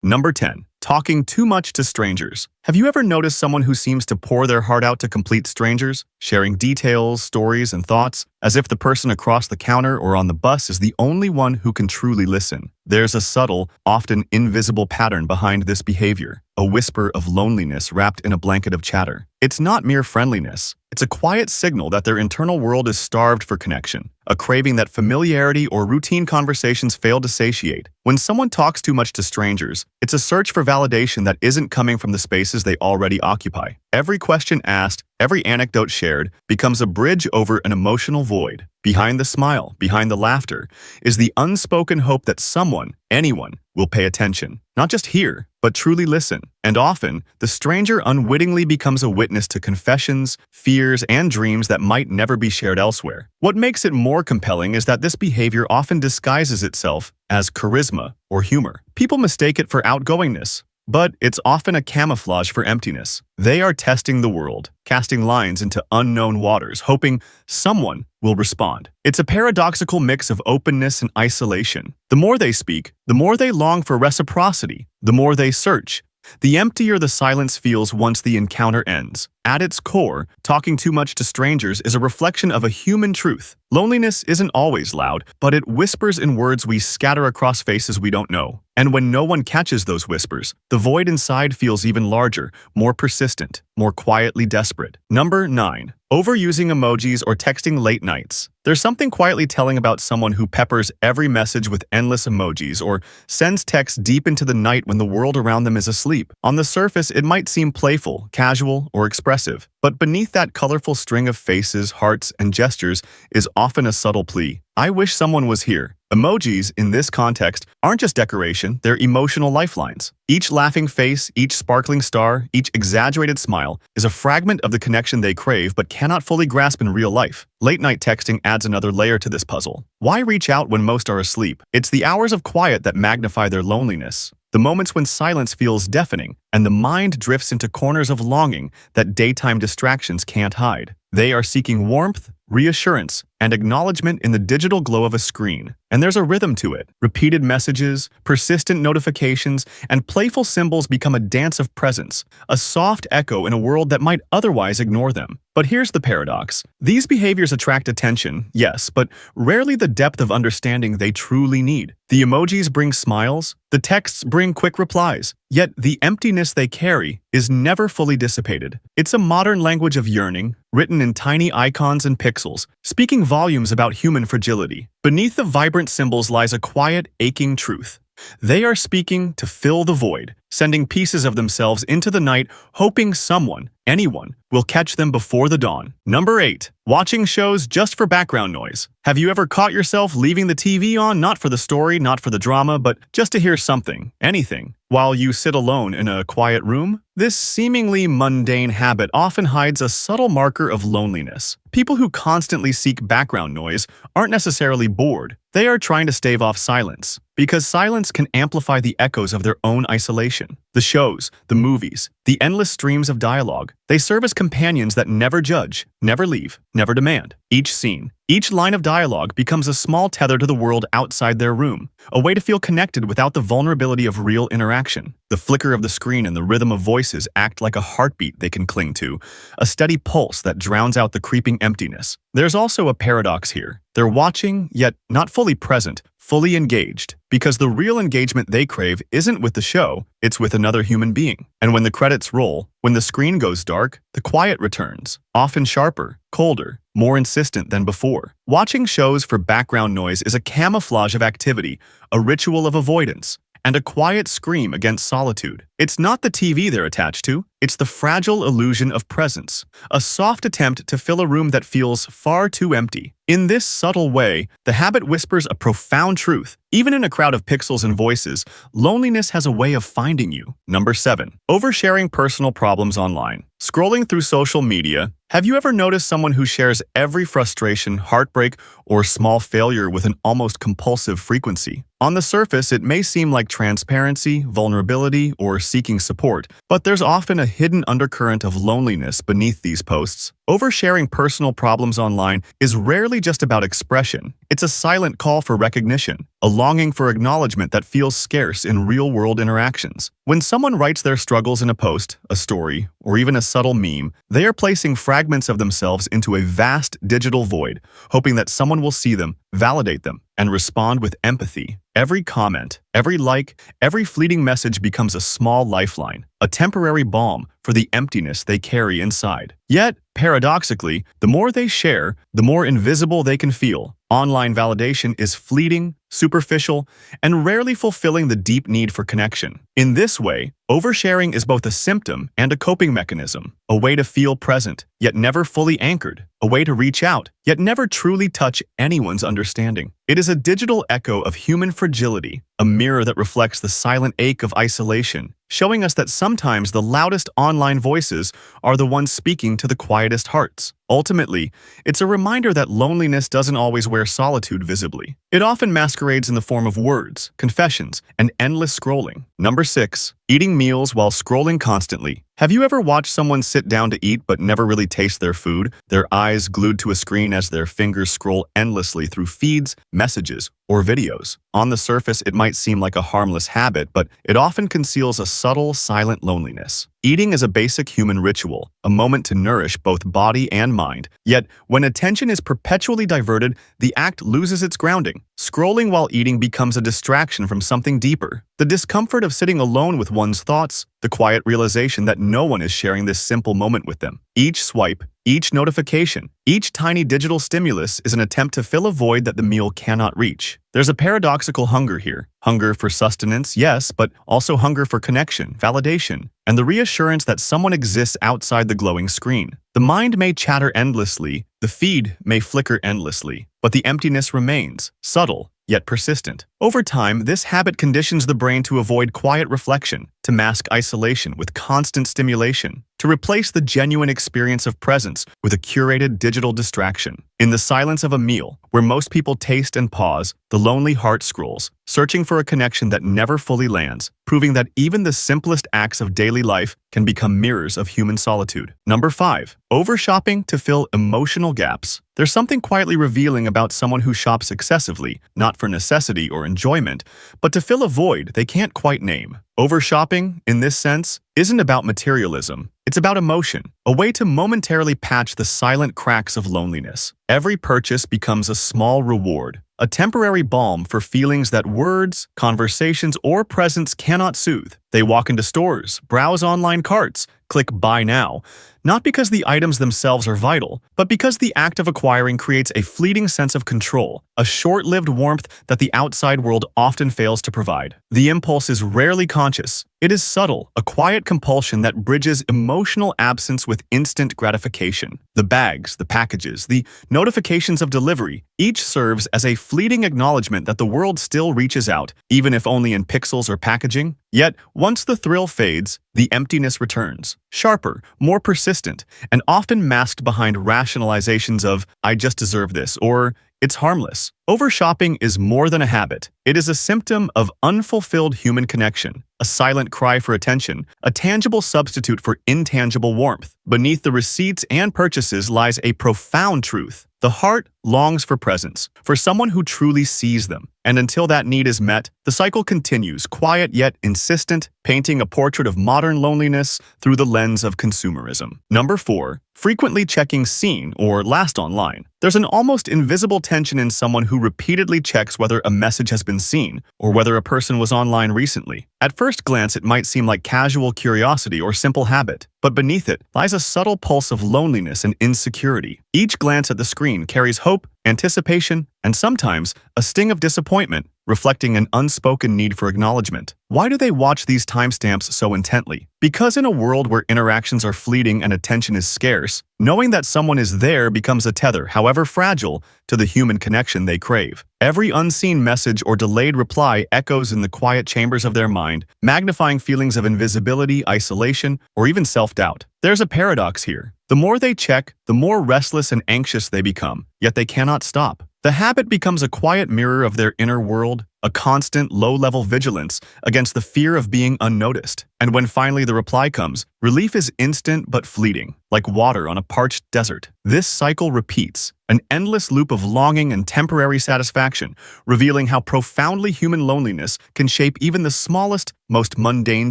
Number 10. Talking too much to strangers. Have you ever noticed someone who seems to pour their heart out to complete strangers, sharing details, stories, and thoughts, as if the person across the counter or on the bus is the only one who can truly listen? There's a subtle, often invisible pattern behind this behavior, a whisper of loneliness wrapped in a blanket of chatter. It's not mere friendliness. It's a quiet signal that their internal world is starved for connection, a craving that familiarity or routine conversations fail to satiate. When someone talks too much to strangers, it's a search for validation that isn't coming from the spaces they already occupy. Every question asked, every anecdote shared, becomes a bridge over an emotional void. Behind the smile, behind the laughter, is the unspoken hope that someone, anyone, will pay attention. Not just hear, but truly listen. And often, the stranger unwittingly becomes a witness to confessions, fears, and dreams that might never be shared elsewhere. What makes it more compelling is that this behavior often disguises itself as charisma or humor. People mistake it for outgoingness, but it's often a camouflage for emptiness. They are testing the world, casting lines into unknown waters, hoping someone will respond. It's a paradoxical mix of openness and isolation. The more they speak, the more they long for reciprocity. The more they search, the emptier the silence feels once the encounter ends. At its core, talking too much to strangers is a reflection of a human truth. Loneliness isn't always loud, but it whispers in words we scatter across faces we don't know. And when no one catches those whispers, the void inside feels even larger, more persistent, more quietly desperate. Number 9. Overusing emojis or texting late nights. There's something quietly telling about someone who peppers every message with endless emojis or sends texts deep into the night when the world around them is asleep. On the surface, it might seem playful, casual, or expressive, but beneath that colorful string of faces, hearts, and gestures is often a subtle plea. I wish someone was here. Emojis, in this context, aren't just decoration, they're emotional lifelines. Each laughing face, each sparkling star, each exaggerated smile is a fragment of the connection they crave but cannot fully grasp in real life. Late-night texting adds another layer to this puzzle. Why reach out when most are asleep? It's the hours of quiet that magnify their loneliness. The moments when silence feels deafening and the mind drifts into corners of longing that daytime distractions can't hide. They are seeking warmth, reassurance, and acknowledgement in the digital glow of a screen. And there's a rhythm to it. Repeated messages, persistent notifications, and playful symbols become a dance of presence, a soft echo in a world that might otherwise ignore them. But here's the paradox. These behaviors attract attention, yes, but rarely the depth of understanding they truly need. The emojis bring smiles, the texts bring quick replies, yet the emptiness they carry is never fully dissipated. It's a modern language of yearning, written in tiny icons and pixels, speaking volumes about human fragility. Beneath the vibrant symbols lies a quiet, aching truth. They are speaking to fill the void, sending pieces of themselves into the night, hoping someone, anyone, will catch them before the dawn. Number 8. Watching shows just for background noise. Have you ever caught yourself leaving the TV on, not for the story, not for the drama, but just to hear something, anything, while you sit alone in a quiet room? This seemingly mundane habit often hides a subtle marker of loneliness. People who constantly seek background noise aren't necessarily bored. They are trying to stave off silence, because silence can amplify the echoes of their own isolation. The shows, the movies, the endless streams of dialogue, they serve as companions that never judge, never leave, never demand. Each scene, each line of dialogue becomes a small tether to the world outside their room, a way to feel connected without the vulnerability of real interaction. The flicker of the screen and the rhythm of voices act like a heartbeat they can cling to, a steady pulse that drowns out the creeping emptiness. There's also a paradox here. They're watching, yet not fully present, fully engaged, because the real engagement they crave isn't with the show, it's with another human being. And when the credits roll, when the screen goes dark, the quiet returns, often sharper, colder, more insistent than before. Watching shows for background noise is a camouflage of activity, a ritual of avoidance, and a quiet scream against solitude. It's not the TV they're attached to, it's the fragile illusion of presence, a soft attempt to fill a room that feels far too empty. In this subtle way, the habit whispers a profound truth. Even in a crowd of pixels and voices, loneliness has a way of finding you. Number 7. Oversharing personal problems online. Scrolling through social media, have you ever noticed someone who shares every frustration, heartbreak, or small failure with an almost compulsive frequency? On the surface, it may seem like transparency, vulnerability, or seeking support, but there's often a hidden undercurrent of loneliness beneath these posts. Oversharing personal problems online is rarely just about expression. It's a silent call for recognition. a longing for acknowledgement that feels scarce in real-world interactions. When someone writes their struggles in a post, a story, or even a subtle meme, they are placing fragments of themselves into a vast digital void, hoping that someone will see them, validate them, and respond with empathy. Every comment, every like, every fleeting message becomes a small lifeline, a temporary balm for the emptiness they carry inside. Yet, paradoxically, the more they share, the more invisible they can feel. Online validation is fleeting, superficial, and rarely fulfilling the deep need for connection. In this way, oversharing is both a symptom and a coping mechanism, a way to feel present, yet never fully anchored, a way to reach out, yet never truly touch anyone's understanding. It is a digital echo of human fragility, a mirror that reflects the silent ache of isolation, showing us that sometimes the loudest online voices are the ones speaking to the quietest hearts. Ultimately, it's a reminder that loneliness doesn't always wear solitude visibly. It often masquerades in the form of words, confessions, and endless scrolling. Number 6. Eating meals while scrolling constantly. Have you ever watched someone sit down to eat but never really taste their food, their eyes glued to a screen as their fingers scroll endlessly through feeds, messages, or videos? On the surface, it might seem like a harmless habit, but it often conceals a subtle, silent loneliness. Eating is a basic human ritual, a moment to nourish both body and mind. Yet, when attention is perpetually diverted, the act loses its grounding. Scrolling while eating becomes a distraction from something deeper. The discomfort of sitting alone with one's thoughts, the quiet realization that no one is sharing this simple moment with them. Each swipe, each notification, each tiny digital stimulus is an attempt to fill a void that the meal cannot reach. There's a paradoxical hunger here. Hunger for sustenance, yes, but also hunger for connection, validation, and the reassurance that someone exists outside the glowing screen. The mind may chatter endlessly, the feed may flicker endlessly, but the emptiness remains, subtle, yet persistent. Over time, this habit conditions the brain to avoid quiet reflection, to mask isolation with constant stimulation, to replace the genuine experience of presence with a curated digital distraction. In the silence of a meal, where most people taste and pause, the lonely heart scrolls, searching for a connection that never fully lands, proving that even the simplest acts of daily life can become mirrors of human solitude. Number 5. Overshopping to fill emotional gaps. There's something quietly revealing about someone who shops excessively, not for necessity or enjoyment, but to fill a void they can't quite name. Overshopping, in this sense, isn't about materialism. It's about emotion, a way to momentarily patch the silent cracks of loneliness. Every purchase becomes a small reward, a temporary balm for feelings that words, conversations, or presence cannot soothe. They walk into stores, browse online carts, click buy now, not because the items themselves are vital, but because the act of acquiring creates a fleeting sense of control, a short-lived warmth that the outside world often fails to provide. The impulse is rarely conscious. It is subtle, a quiet compulsion that bridges emotional absence with instant gratification. The bags, the packages, the notifications of delivery, each serves as a fleeting acknowledgement that the world still reaches out, even if only in pixels or packaging. Yet, once the thrill fades, the emptiness returns, sharper, more persistent, and often masked behind rationalizations of, "I just deserve this," or "it's harmless." Overshopping is more than a habit. It is a symptom of unfulfilled human connection, a silent cry for attention, a tangible substitute for intangible warmth. Beneath the receipts and purchases lies a profound truth. The heart longs for presence, for someone who truly sees them. And until that need is met, the cycle continues, quiet yet insistent, painting a portrait of modern loneliness through the lens of consumerism. Number 4. Frequently checking seen or last online. There's an almost invisible tension in someone who repeatedly checks whether a message has been seen or whether a person was online recently. At first glance, it might seem like casual curiosity or simple habit, but beneath it lies a subtle pulse of loneliness and insecurity. Each glance at the screen carries hope, anticipation, and sometimes a sting of disappointment, reflecting an unspoken need for acknowledgement. Why do they watch these timestamps so intently? Because in a world where interactions are fleeting and attention is scarce, knowing that someone is there becomes a tether, however fragile, to the human connection they crave. Every unseen message or delayed reply echoes in the quiet chambers of their mind, magnifying feelings of invisibility, isolation, or even self-doubt. There's a paradox here. The more they check, the more restless and anxious they become, yet they cannot stop. The habit becomes a quiet mirror of their inner world, a constant, low-level vigilance against the fear of being unnoticed. And when finally the reply comes, relief is instant but fleeting, like water on a parched desert. This cycle repeats, an endless loop of longing and temporary satisfaction, revealing how profoundly human loneliness can shape even the smallest, most mundane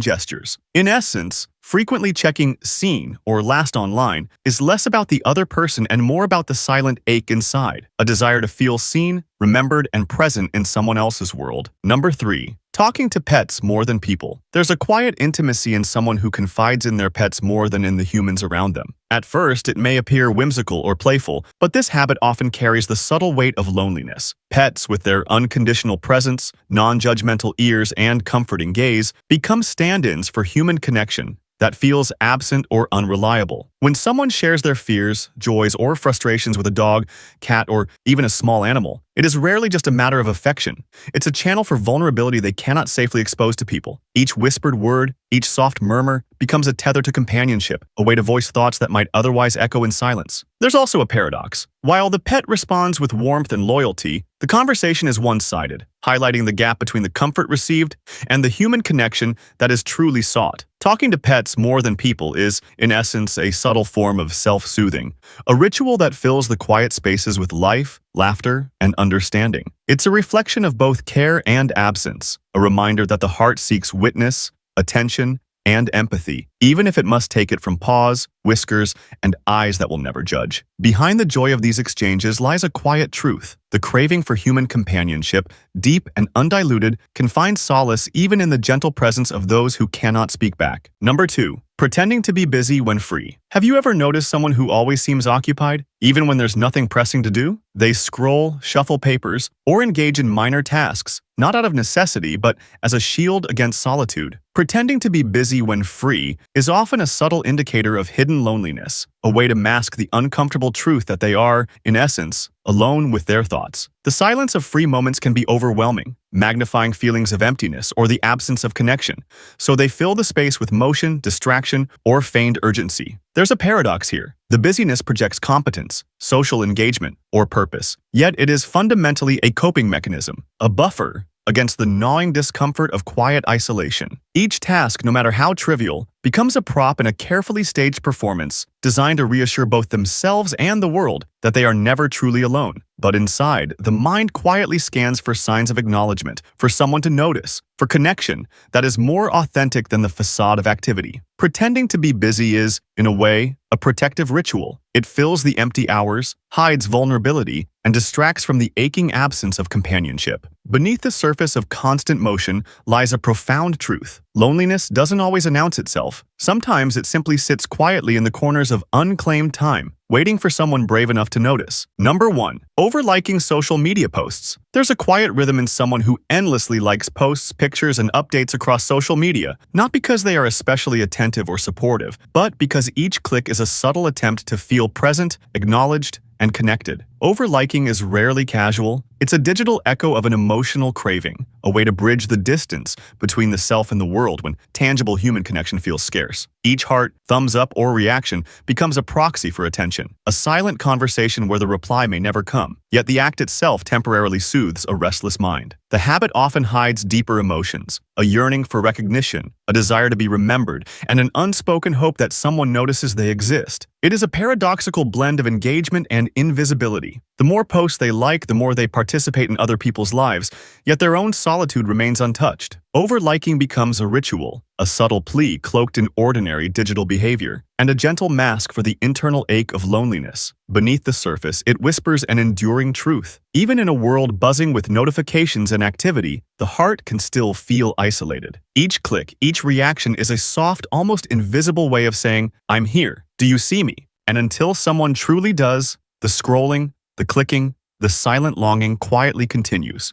gestures. In essence, frequently checking seen or last online is less about the other person and more about the silent ache inside, a desire to feel seen, remembered, and present in someone else's world. Number 3. Talking to pets more than people. There's a quiet intimacy in someone who confides in their pets more than in the humans around them. At first, it may appear whimsical or playful, but this habit often carries the subtle weight of loneliness. Pets, with their unconditional presence, non-judgmental ears, and comforting gaze, become stand-ins for human connection that feels absent or unreliable. When someone shares their fears, joys, or frustrations with a dog, cat, or even a small animal, it is rarely just a matter of affection. It's a channel for vulnerability they cannot safely expose to people. Each whispered word, each soft murmur, becomes a tether to companionship, a way to voice thoughts that might otherwise echo in silence. There's also a paradox. While the pet responds with warmth and loyalty, the conversation is one-sided, highlighting the gap between the comfort received and the human connection that is truly sought. Talking to pets more than people is, in essence, a subtle form of self-soothing, a ritual that fills the quiet spaces with life, laughter, and understanding. It's a reflection of both care and absence, a reminder that the heart seeks witness, attention, and empathy, even if it must take it from paws, whiskers, and eyes that will never judge. Behind the joy of these exchanges lies a quiet truth. The craving for human companionship, deep and undiluted, can find solace even in the gentle presence of those who cannot speak back. Number 2. Pretending to be busy when free. Have you ever noticed someone who always seems occupied, even when there's nothing pressing to do? They scroll, shuffle papers, or engage in minor tasks, not out of necessity, but as a shield against solitude. Pretending to be busy when free is often a subtle indicator of hidden loneliness, a way to mask the uncomfortable truth that they are, in essence, alone with their thoughts. The silence of free moments can be overwhelming, magnifying feelings of emptiness or the absence of connection, so they fill the space with motion, distraction, or feigned urgency. There's a paradox here. The busyness projects competence, social engagement, or purpose, yet it is fundamentally a coping mechanism, a buffer against the gnawing discomfort of quiet isolation. Each task, no matter how trivial, becomes a prop in a carefully staged performance designed to reassure both themselves and the world that they are never truly alone. But inside, the mind quietly scans for signs of acknowledgement, for someone to notice, for connection that is more authentic than the facade of activity. Pretending to be busy is, in a way, a protective ritual. It fills the empty hours, hides vulnerability, and distracts from the aching absence of companionship. Beneath the surface of constant motion lies a profound truth. Loneliness doesn't always announce itself. Sometimes it simply sits quietly in the corners of unclaimed time, waiting for someone brave enough to notice. Number 1. Overliking social media posts. There's a quiet rhythm in someone who endlessly likes posts, pictures, and updates across social media, not because they are especially attentive or supportive, but because each click is a subtle attempt to feel present, acknowledged, and connected. Overliking is rarely casual. It's a digital echo of an emotional craving, a way to bridge the distance between the self and the world when tangible human connection feels scarce. Each heart, thumbs up, or reaction becomes a proxy for attention, a silent conversation where the reply may never come, yet the act itself temporarily soothes a restless mind. The habit often hides deeper emotions, a yearning for recognition, a desire to be remembered, and an unspoken hope that someone notices they exist. It is a paradoxical blend of engagement and invisibility. The more posts they like, the more they participate in other people's lives, yet their own solitude remains untouched. Overliking becomes a ritual, a subtle plea cloaked in ordinary digital behavior, and a gentle mask for the internal ache of loneliness. Beneath the surface, it whispers an enduring truth. Even in a world buzzing with notifications and activity, the heart can still feel isolated. Each click, each reaction is a soft, almost invisible way of saying, "I'm here. Do you see me?" And until someone truly does, the scrolling, the clicking, the silent longing quietly continues.